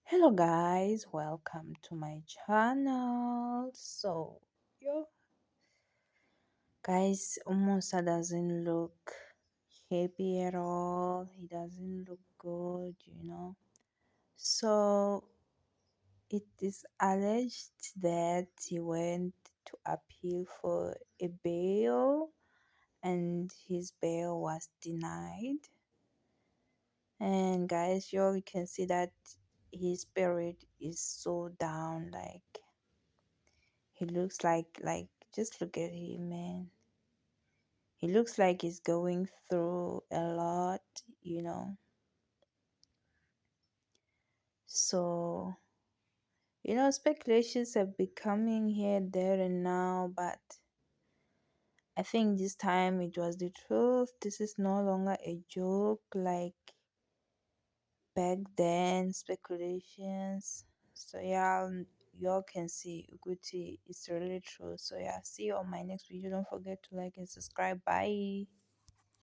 Hello guys, welcome to my channel. Yo guys, Musa doesn't look happy at all. He doesn't look good. So it is alleged that he went to appeal for a bail and his bail was denied. And guys, you can see that his spirit is so down, like he looks like just look at him, man. He looks like he's going through a lot. So speculations have been coming here, there, and now, but I think this time it was the truth. This is no longer a joke like back then, speculations. So yeah, y'all can see Uguti it's really true. So yeah, see you on my next video. Don't forget to like and subscribe. Bye.